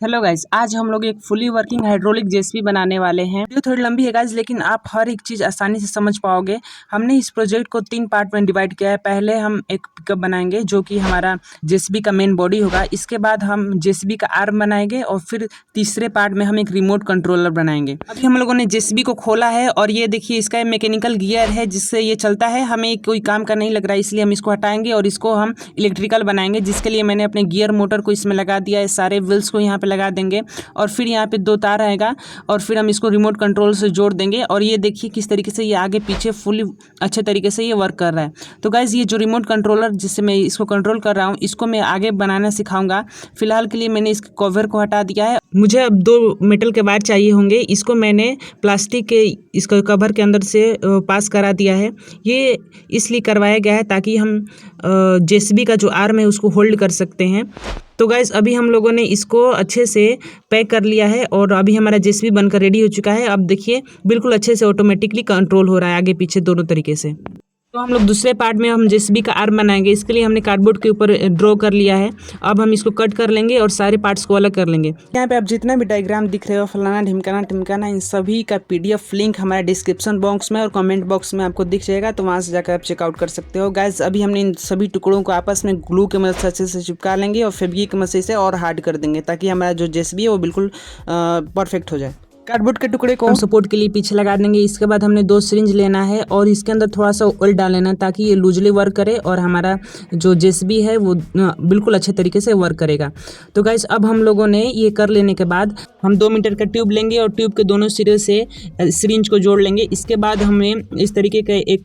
Hello guys, आज हम लोग एक फुली वर्किंग हाइड्रोलिक जेसीबी बनाने वाले हैं। वीडियो थोड़ी लंबी है गाइस, लेकिन आप हर एक चीज़ आसानी से समझ पाओगे। हमने इस प्रोजेक्ट को 3 पार्ट में डिवाइड किया है। पहले हम एक पिकअप बनाएंगे जो कि हमारा जेसीबी का मेन बॉडी होगा। इसके बाद हम जेसीबी का आर्म बनाएंगे और फिर तीसरे पार्ट में हम एक रिमोट कंट्रोलर बनाएंगे। अभी हम लोगों ने जेसीबी को खोला है और ये देखिए इसका मैकेनिकल गियर है जिससे ये चलता है। हमें कोई काम का नहीं लग रहा है, इसलिए हम इसको हटाएंगे और इसको हम इलेक्ट्रिकल बनाएंगे, जिसके लिए मैंने अपने गियर मोटर को इसमें लगा दिया है। सारे व्हील्स को यहाँ पे लगा देंगे और फिर यहाँ पे 2 तार आएगा और फिर हम इसको रिमोट कंट्रोल से जोड़ देंगे। और ये देखिए किस तरीके से ये आगे पीछे फुली अच्छे तरीके से ये वर्क कर रहा है। तो गाइज ये जो रिमोट कंट्रोलर जिससे मैं इसको कंट्रोल कर रहा हूँ, इसको मैं आगे बनाना सिखाऊंगा। फिलहाल के लिए मैंने इसके कवर को हटा दिया है। मुझे अब 2 मेटल के वायर चाहिए होंगे। इसको मैंने प्लास्टिक के इसका कवर के अंदर से पास करा दिया है। ये इसलिए करवाया गया है ताकि हम जेसीबी का जो आर्म है उसको होल्ड कर सकते हैं। तो गाइस अभी हम लोगों ने इसको अच्छे से पैक कर लिया है और अभी हमारा जेसीबी बनकर रेडी हो चुका है। अब देखिए बिल्कुल अच्छे से ऑटोमेटिकली कंट्रोल हो रहा है आगे पीछे दोनों तरीके से। तो हम लोग दूसरे पार्ट में हम जेसीबी का आर्म बनाएंगे। इसके लिए हमने कार्डबोर्ड के ऊपर ड्रॉ कर लिया है। अब हम इसको कट कर लेंगे और सारे पार्ट्स को अलग कर लेंगे। यहाँ पे आप जितना भी डायग्राम दिख रहे हो, फलाना ढिमकाना टिमकाना, इन सभी का पीडीएफ लिंक हमारे डिस्क्रिप्शन बॉक्स में और कमेंट बॉक्स में आपको दिख जाएगा, तो वहाँ से जाकर आप चेकआउट कर सकते हो। गाइस अभी हमने इन सभी टुकड़ों को आपस में ग्लू की मदद से अच्छे से चिपका लेंगे और फेविक्विक की मदद से और हार्ड कर देंगे ताकि हमारा जो जेसीबी है वो बिल्कुल परफेक्ट हो जाए। कार्डबोर्ड के टुकड़े को हम सपोर्ट के लिए पीछे लगा देंगे। इसके बाद हमने 2 सिरिंज लेना है और इसके अंदर थोड़ा सा ऑयल डाल लेना है ताकि ये लूजली वर्क करे और हमारा जो जेसीबी है वो बिल्कुल अच्छे तरीके से वर्क करेगा। तो गाइस अब हम लोगों ने ये कर लेने के बाद हम 2 मीटर का ट्यूब लेंगे और ट्यूब के दोनों सिरे से सिरिंज को जोड़ लेंगे। इसके बाद हमें इस तरीके का एक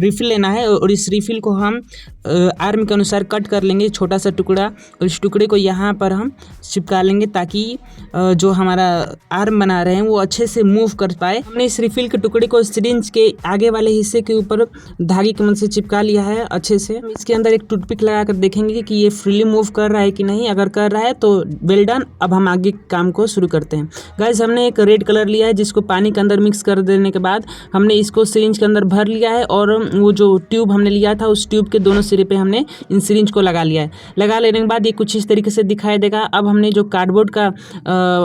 रिफिल लेना है और इस रिफिल को हम आर्म के अनुसार कट कर लेंगे, छोटा सा टुकड़ा, और इस टुकड़े को यहाँ पर हम चिपका लेंगे ताकि जो हमारा आर्म बना रहे हैं वो अच्छे से मूव कर पाए। हमने इस रिफिल के टुकड़े को सिरिंज के आगे वाले हिस्से के ऊपर धागे की मदद से चिपका लिया है अच्छे से। इसके अंदर एक टूथपिक लगाकर देखेंगे कि ये फ्रीली मूव कर रहा है कि नहीं। अगर कर रहा है तो वेल डन। अब हम आगे काम को शुरू करते हैं। गाइस हमने एक रेड कलर लिया है जिसको पानी के अंदर मिक्स कर देने के बाद हमने इसको सिरिंज के अंदर भर लिया है और वो जो ट्यूब हमने लिया था उस ट्यूब के दोनों सिरे पे हमने इन सिरिंज को लगा लिया है। लगा लेने के बाद ये कुछ इस तरीके से दिखाई देगा। अब हमने जो कार्डबोर्ड का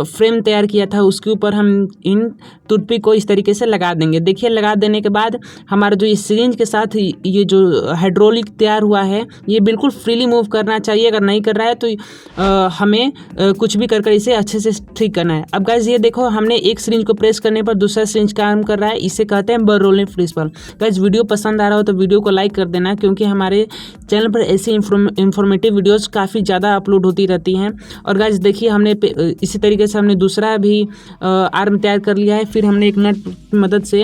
फ्रेम तैयार किया था उसके ऊपर हम इन टूथपिक को इस तरीके से लगा देंगे। देखिए लगा देने के बाद हमारा जो इस सिरिंज के साथ ये जो हाइड्रोलिक तैयार हुआ है ये बिल्कुल फ्रीली मूव करना चाहिए। अगर नहीं कर रहा है तो हमें कुछ भी कर इसे अच्छे से ठीक करना है। अब गाइस ये देखो हमने एक सिरिंज को प्रेस करने पर दूसरा सिरिंज काम कर रहा है। इसे कहते हैं बर रोलिंग प्रिंसिपल। गाइस वीडियो पसंद आ रहा हो तो वीडियो को लाइक कर देना, क्योंकि हमारे चैनल पर ऐसी इंफॉर्मेटिव वीडियोस काफ़ी ज़्यादा अपलोड होती रहती हैं। और गाइस देखिए हमने इसी तरीके से हमने दूसरा भी आर्म तैयार कर लिया है। फिर हमने एक नट की मदद से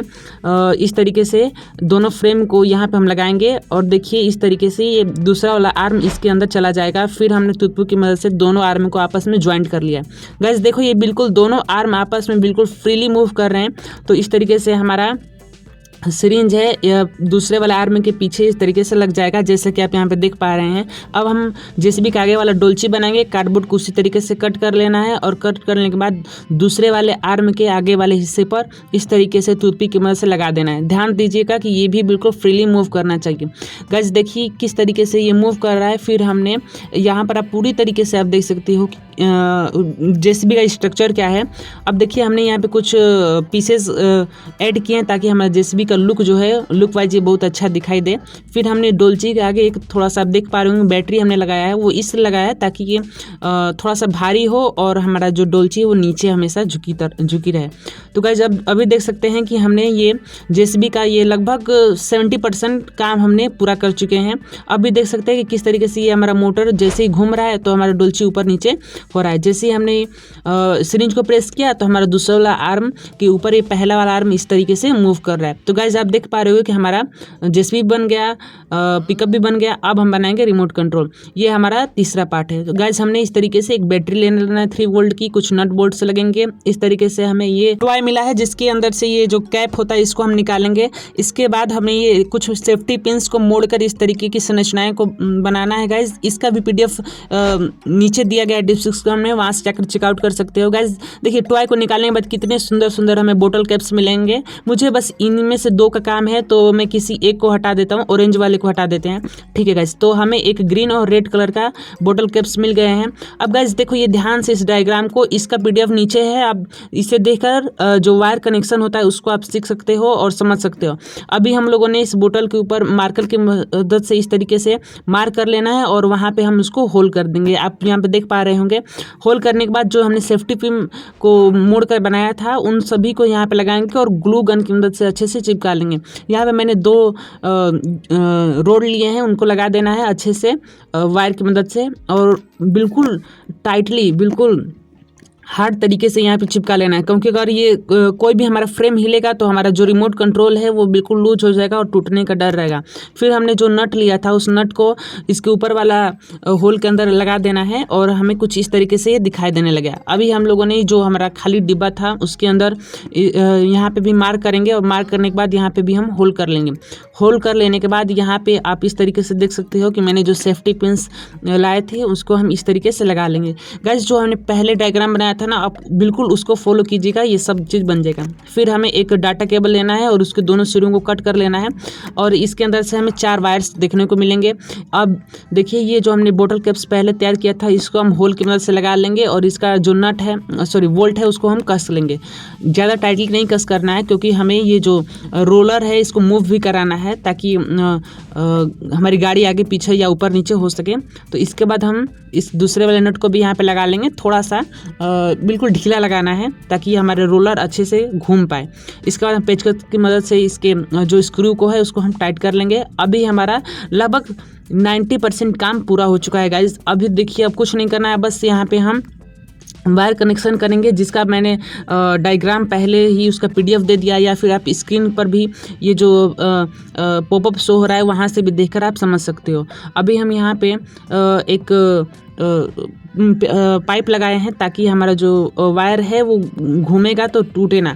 इस तरीके से दोनों फ्रेम को यहाँ पे हम लगाएंगे और देखिए इस तरीके से ये दूसरा वाला आर्म इसके अंदर चला जाएगा। फिर हमने टूथपिक की मदद से दोनों आर्म को आपस में ज्वाइंट कर लिया। गाइस देखो ये बिल्कुल दोनों आर्म आपस में बिल्कुल फ्रीली मूव कर रहे हैं। तो इस तरीके से हमारा सिरिंज है या दूसरे वाले आर्म के पीछे इस तरीके से लग जाएगा, जैसे कि आप यहाँ पे देख पा रहे हैं। अब हम जेसीबी के आगे वाला डोलची बनाएंगे। कार्डबोर्ड को उसी तरीके से कट कर लेना है और कट करने के बाद दूसरे वाले आर्म के आगे वाले हिस्से पर इस तरीके से टूथपिक की मदद से लगा देना है। ध्यान दीजिएगा कि ये भी बिल्कुल फ्रीली मूव करना चाहिए। गाइस देखिए किस तरीके से ये मूव कर रहा है। फिर हमने यहाँ पर आप पूरी तरीके से आप देख सकते हो कि जेसीबी का स्ट्रक्चर क्या है। अब देखिए हमने यहाँ पे कुछ पीसेस ऐड किए हैं ताकि हमारा जेसीबी का लुक जो है लुक वाइज ये बहुत अच्छा दिखाई दे। फिर हमने डोलची के आगे एक थोड़ा सा आप देख पा रहे होंगे बैटरी हमने लगाया है। वो इसलिए लगाया है ताकि ये थोड़ा सा भारी हो और हमारा जो डोलची है वो नीचे हमेशा झुकी रहे। तो गाइस अभी देख सकते हैं कि हमने ये जेसीबी का ये लगभग 70% काम हमने पूरा कर चुके हैं। अभी देख सकते हैं कि किस तरीके से ये हमारा मोटर जैसे ही घूम रहा है तो हमारा डोलची ऊपर नीचे हो रहा है। जैसे ही हमने सिरिंज को प्रेस किया तो हमारा दूसरा वाला आर्म के ऊपर ये पहला वाला आर्म इस तरीके से मूव कर रहा है। तो गाइस आप देख पा रहे हो कि हमारा जेसीबी बन गया, पिकअप भी बन गया। अब हम बनाएंगे रिमोट कंट्रोल। ये हमारा तीसरा पार्ट है। तो गाइस हमने इस तरीके से एक बैटरी लेना है 3 वोल्ट की, कुछ नट बोल्ट से लगेंगे। इस तरीके से हमें ये टॉय मिला है जिसके अंदर से ये जो कैप होता है इसको हम निकालेंगे। इसके बाद हमें ये कुछ सेफ्टी पिंस को मोड़कर इस तरीके की संरचनाएं को बनाना है। गाइस इसका भी पीडीएफ नीचे दिया गया बॉक्स को हमने वहाँ से जाकर चेकआउट कर सकते हो। गाइज देखिए टॉय को निकालने के बाद कितने सुंदर सुंदर हमें बोतल कैप्स मिलेंगे। मुझे बस इनमें से 2 का काम है, तो मैं किसी एक को हटा देता हूँ, ऑरेंज वाले को हटा देते हैं। ठीक है गाइज, तो हमें एक ग्रीन और रेड कलर का बोतल कैप्स मिल गए हैं। अब गाइज देखो ये ध्यान से इस डायग्राम को, इसका PDF नीचे है, आप इसे देखकर जो वायर कनेक्शन होता है उसको आप सीख सकते हो और समझ सकते हो। अभी हम लोगों ने इस बोतल के ऊपर मार्कर की मदद से इस तरीके से मार्क कर लेना है और वहाँ पे हम उसको होल कर देंगे। आप यहाँ पे देख पा रहे होंगे। होल करने के बाद जो हमने सेफ्टी पिन को मोड़ कर बनाया था उन सभी को यहाँ पे लगाएंगे और ग्लू गन की मदद से अच्छे से चिपका लेंगे। यहाँ पे मैंने 2 रोड लिए हैं, उनको लगा देना है अच्छे से वायर की मदद से और बिल्कुल टाइटली, बिल्कुल हार्ड तरीके से यहाँ पे चिपका लेना है, क्योंकि अगर ये कोई भी हमारा फ्रेम हिलेगा तो हमारा जो रिमोट कंट्रोल है वो बिल्कुल लूज हो जाएगा और टूटने का डर रहेगा। फिर हमने जो नट लिया था उस नट को इसके ऊपर वाला होल के अंदर लगा देना है और हमें कुछ इस तरीके से ये दिखाई देने लगा। अभी हम लोगों ने जो हमारा खाली डिब्बा था उसके अंदर यहाँ पे भी मार्क करेंगे और मार्क करने के बाद यहाँ पे भी हम होल कर लेंगे। होल कर लेने के बाद यहाँ पे आप इस तरीके से देख सकते हो कि मैंने जो सेफ्टी पिन्स लाए थे उसको हम इस तरीके से लगा लेंगे। गाइस जो हमने पहले डायग्राम बनाया था ना, आप बिल्कुल उसको फॉलो कीजिएगा, ये सब चीज़ बन जाएगा। फिर हमें एक डाटा केबल लेना है और उसके दोनों सिरों को कट कर लेना है और इसके अंदर से हमें 4 वायर्स देखने को मिलेंगे। अब देखिए ये जो हमने बोतल कैप्स पहले तैयार किया था इसको हम होल की मदद से लगा लेंगे और इसका जो नट है, सॉरी वोल्ट है, उसको हम कस लेंगे। ज़्यादा टाइटली नहीं कस करना है क्योंकि हमें ये जो रोलर है इसको मूव भी कराना है ताकि हमारी गाड़ी आगे पीछे या ऊपर नीचे हो सके। तो इसके बाद हम इस दूसरे वाले नट को भी यहाँ पे लगा लेंगे, थोड़ा सा बिल्कुल ढीला लगाना है ताकि हमारे रोलर अच्छे से घूम पाए। इसके बाद हम पेचकस की मदद से इसके जो स्क्रू को है उसको हम टाइट कर लेंगे। अभी हमारा लगभग 90% काम पूरा हो चुका है गाइज। अभी देखिए अब कुछ नहीं करना है, बस यहाँ पे हम वायर कनेक्शन करेंगे जिसका मैंने डायग्राम पहले ही उसका PDF दे दिया, या फिर आप स्क्रीन पर भी ये जो पॉपअप शो हो रहा है वहाँ से भी देखकर आप समझ सकते हो। अभी हम यहाँ पे एक पाइप लगाए हैं ताकि हमारा जो वायर है वो घूमेगा तो टूटे ना।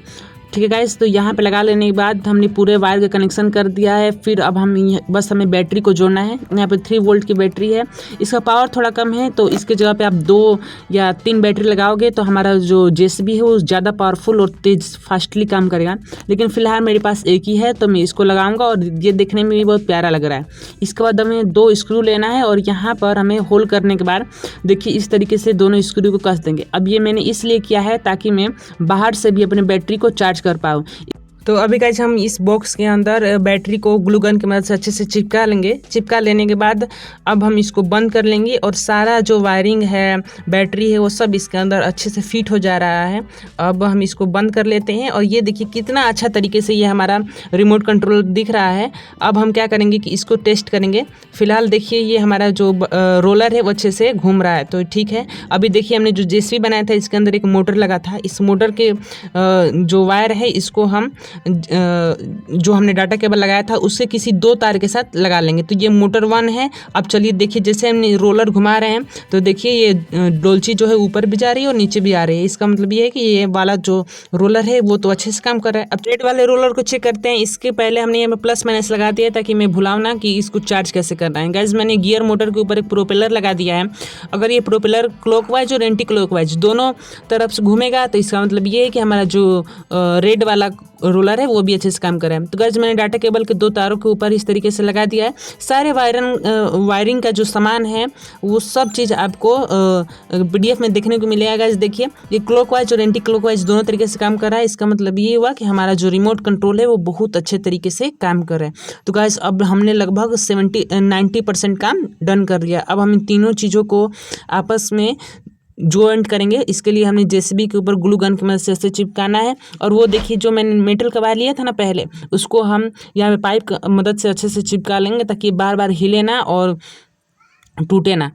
ठीक है गाइस, तो यहाँ पे लगा लेने के बाद हमने पूरे वायर का कनेक्शन कर दिया है। फिर अब हम बस हमें बैटरी को जोड़ना है। यहाँ पे 3 वोल्ट की बैटरी है, इसका पावर थोड़ा कम है तो इसके जगह पे आप 2 या 3 बैटरी लगाओगे तो हमारा जो JCB है वो ज़्यादा पावरफुल और तेज फास्टली काम करेगा। लेकिन फ़िलहाल मेरे पास एक ही है तो मैं इसको लगाऊंगा और ये देखने में भी बहुत प्यारा लग रहा है। इसके बाद हमें 2 स्क्रू लेना है और यहाँ पर हमें होल करने के बाद देखिए इस तरीके से दोनों स्क्रू को कस देंगे। अब ये मैंने इसलिए किया है ताकि मैं बाहर से भी अपने बैटरी को चार्ज कर पाऊँ। तो अभी गाइस हम इस बॉक्स के अंदर बैटरी को ग्लू गन की मदद से अच्छे से चिपका लेंगे। चिपका लेने के बाद अब हम इसको बंद कर लेंगे और सारा जो वायरिंग है, बैटरी है, वो सब इसके अंदर अच्छे से फिट हो जा रहा है। अब हम इसको बंद कर लेते हैं और ये देखिए कितना अच्छा तरीके से ये हमारा रिमोट कंट्रोल दिख रहा है। अब हम क्या करेंगे कि इसको टेस्ट करेंगे। फिलहाल देखिए ये हमारा जो रोलर है वो अच्छे से घूम रहा है, तो ठीक है। अभी देखिए हमने जो JCB बनाया था इसके अंदर एक मोटर लगा था। इस मोटर के जो वायर है इसको हम जो हमने डाटा केबल लगाया था उससे किसी 2 तार के साथ लगा लेंगे। तो ये मोटर 1 है। अब चलिए देखिए जैसे हम रोलर घुमा रहे हैं तो देखिए ये डोलची जो है ऊपर भी जा रही है और नीचे भी आ रही है। इसका मतलब ये है कि ये वाला जो रोलर है वो तो अच्छे से काम कर रहा है। अब रेड वाले रोलर को चेक करते हैं। इसके पहले हमने यहाँ पे प्लस माइनस लगा दिया ताकि मैं भुलाऊं ना कि इसको चार्ज कैसे करना है। गाइस मैंने गियर मोटर के ऊपर एक प्रोपेलर लगा दिया है। अगर ये प्रोपेलर क्लॉकवाइज और एंटी क्लॉकवाइज दोनों तरफ से घूमेगा तो इसका मतलब ये है कि हमारा जो रेड वाला रोलर है वो भी अच्छे से काम कर रहा है। तो गाइस मैंने डाटा केबल के 2 तारों के ऊपर इस तरीके से लगा दिया है। सारे वायरिंग का जो सामान है वो सब चीज़ आपको PDF में देखने को मिलेगा। गाइस देखिए ये क्लॉकवाइज और एंटी क्लॉकवाइज दोनों तरीके से काम कर रहा है। इसका मतलब ये हुआ कि हमारा जो रिमोट कंट्रोल है वो बहुत अच्छे तरीके से काम कर रहा है। तो गाइस अब हमने लगभग 90% काम डन कर दिया। अब हम इन तीनों चीज़ों को आपस में जॉइंट करेंगे। इसके लिए हमने JCB के ऊपर ग्लू गन की मदद से चिपकाना है। और वो देखिए जो मैंने मेटल का वायर लिया था ना पहले, उसको हम यहाँ पे पाइप की मदद से अच्छे से चिपका लेंगे ताकि बार बार हिले ना और टूटे ना।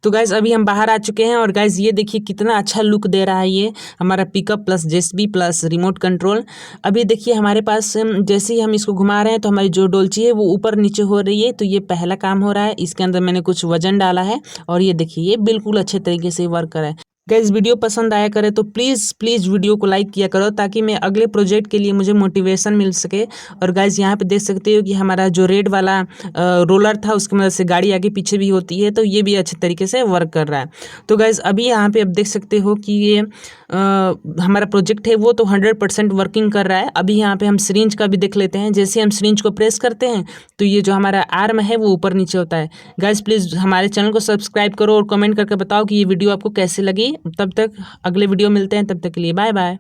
तो गाइज़ अभी हम बाहर आ चुके हैं और गाइज़ ये देखिए कितना अच्छा लुक दे रहा है ये हमारा pickup plus JCB plus remote control. अभी देखिए हमारे पास जैसे ही हम इसको घुमा रहे हैं तो हमारी जो डोलची है वो ऊपर नीचे हो रही है। तो ये पहला काम हो रहा है। इसके अंदर मैंने कुछ वजन डाला है और ये देखिए ये बिल्कुल अच्छे तरीके से वर्क कर रहा है। गाइस वीडियो पसंद आया करे तो प्लीज़ वीडियो को लाइक किया करो, ताकि मैं अगले प्रोजेक्ट के लिए मुझे मोटिवेशन मिल सके। और गाइस यहाँ पे देख सकते हो कि हमारा जो रेड वाला रोलर था उसकी मदद से गाड़ी आगे पीछे भी होती है, तो ये भी अच्छे तरीके से वर्क कर रहा है। तो गाइस अभी यहाँ पे अब देख सकते हो कि ये हमारा प्रोजेक्ट है वो तो 100% वर्किंग कर रहा है। अभी यहाँ पे हम सिरिंज का भी देख लेते हैं। जैसे हम सिरिंज को प्रेस करते हैं तो ये जो हमारा आर्म है वो ऊपर नीचे होता है। गाइस प्लीज़ हमारे चैनल को सब्सक्राइब करो और कमेंट करके बताओ कि ये वीडियो आपको कैसे लगी। तब तक अगले वीडियो मिलते हैं, तब तक के लिए बाय बाय।